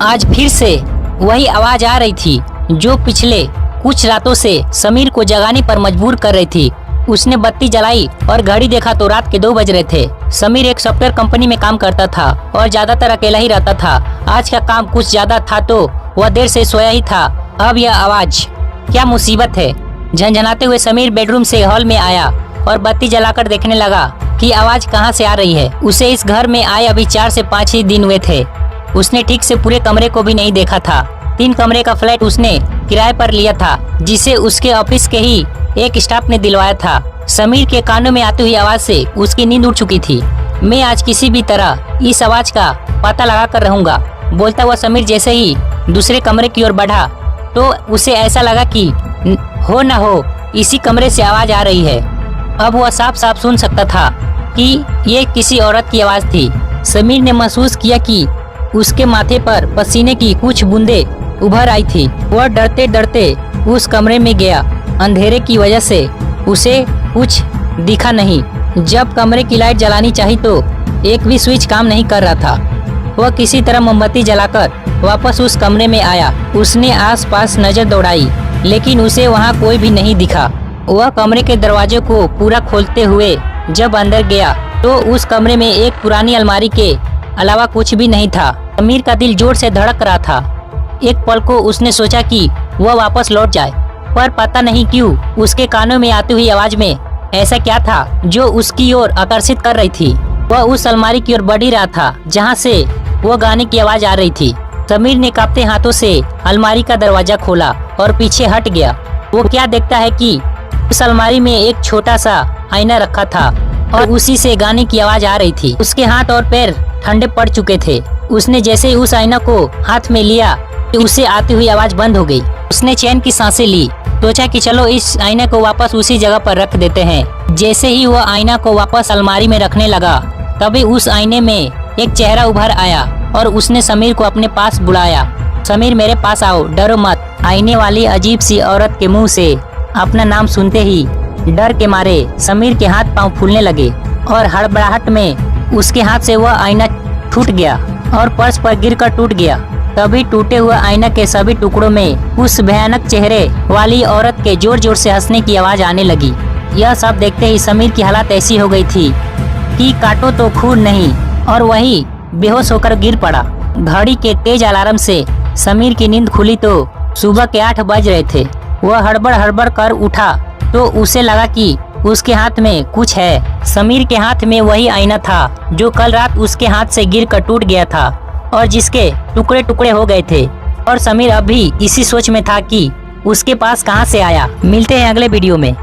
आज फिर से वही आवाज आ रही थी जो पिछले कुछ रातों से समीर को जगाने पर मजबूर कर रही थी। उसने बत्ती जलाई और घड़ी देखा तो रात के 2 बज रहे थे। समीर एक सॉफ्टवेयर कंपनी में काम करता था और ज्यादातर अकेला ही रहता था। आज का काम कुछ ज्यादा था तो वह देर से सोया ही था। अब यह आवाज क्या मुसीबत है। झंझनाते हुए समीर बेडरूम से हॉल में आया और बत्ती जलाकर देखने लगा कि आवाज कहां से आ रही है। उसे इस घर में आए अभी 4 से 5 ही दिन हुए थे। उसने ठीक से पूरे कमरे को भी नहीं देखा था। 3 कमरे का फ्लैट उसने किराए पर लिया था जिसे उसके ऑफिस के ही एक स्टाफ ने दिलवाया था। समीर के कानों में आती हुई आवाज से उसकी नींद उड़ चुकी थी। मैं आज किसी भी तरह इस आवाज का पता लगा कर रहूंगा, बोलता हुआ समीर जैसे ही दूसरे कमरे की ओर बढ़ा तो उसे ऐसा लगा कि हो न हो इसी कमरे से आवाज आ रही है। अब वह साफ साफ सुन सकता था कि ये किसी औरत की आवाज थी। समीर ने महसूस किया कि उसके माथे पर पसीने की कुछ बूंदें उभर आई थी। वह डरते डरते उस कमरे में गया। अंधेरे की वजह से उसे कुछ दिखा नहीं। जब कमरे की लाइट जलानी चाहिए तो एक भी स्विच काम नहीं कर रहा था। वह किसी तरह मोमबत्ती जलाकर वापस उस कमरे में आया। उसने आसपास नजर दौड़ाई लेकिन उसे वहां कोई भी नहीं दिखा। वह कमरे के दरवाजे को पूरा खोलते हुए जब अंदर गया तो उस कमरे में एक पुरानी अलमारी के अलावा कुछ भी नहीं था। समीर का दिल जोर से धड़क रहा था। एक पल को उसने सोचा कि वह वापस लौट जाए, पर पता नहीं क्यों उसके कानों में आती हुई आवाज में ऐसा क्या था जो उसकी ओर आकर्षित कर रही थी। वह उस अलमारी की ओर बढ़ ही रहा था जहां से वो गाने की आवाज आ रही थी। समीर ने कांपते हाथों से अलमारी का दरवाजा खोला और पीछे हट गया। वो क्या देखता है कि उस अलमारी में एक छोटा सा आईना रखा था और उसी से गाने की आवाज आ रही थी। उसके हाथ और पैर ठंडे पड़ चुके थे। उसने जैसे ही उस आईना को हाथ में लिया तो उसे आती हुई आवाज बंद हो गई। उसने चैन की सांसें ली। सोचा कि चलो इस आईने को वापस उसी जगह पर रख देते हैं। जैसे ही वह आईना को वापस अलमारी में रखने लगा तभी उस आईने में एक चेहरा उभर आया और उसने समीर को अपने पास बुलाया। समीर मेरे पास आओ, डरो मत। आईने वाली अजीब सी औरत के मुंह से अपना नाम सुनते ही डर के मारे समीर के हाथ पांव फूलने लगे और हड़बड़ाहट में उसके हाथ से वह आईना टूट गया और फर्श पर गिरकर टूट गया। तभी टूटे हुए आईना के सभी टुकड़ों में उस भयानक चेहरे वाली औरत के जोर जोर से हंसने की आवाज आने लगी। यह सब देखते ही समीर की हालत ऐसी हो गई थी कि काटो तो खून नहीं, और वही बेहोश होकर गिर पड़ा। घड़ी के तेज अलार्म से समीर की नींद खुली तो सुबह के 8 बज रहे थे। वह हड़बड़ हड़बड़ कर उठा तो उसे लगा कि उसके हाथ में कुछ है। समीर के हाथ में वही आईना था जो कल रात उसके हाथ से गिरकर टूट गया था और जिसके टुकड़े टुकड़े हो गए थे। और समीर अभी इसी सोच में था कि उसके पास कहां से आया। मिलते हैं अगले वीडियो में।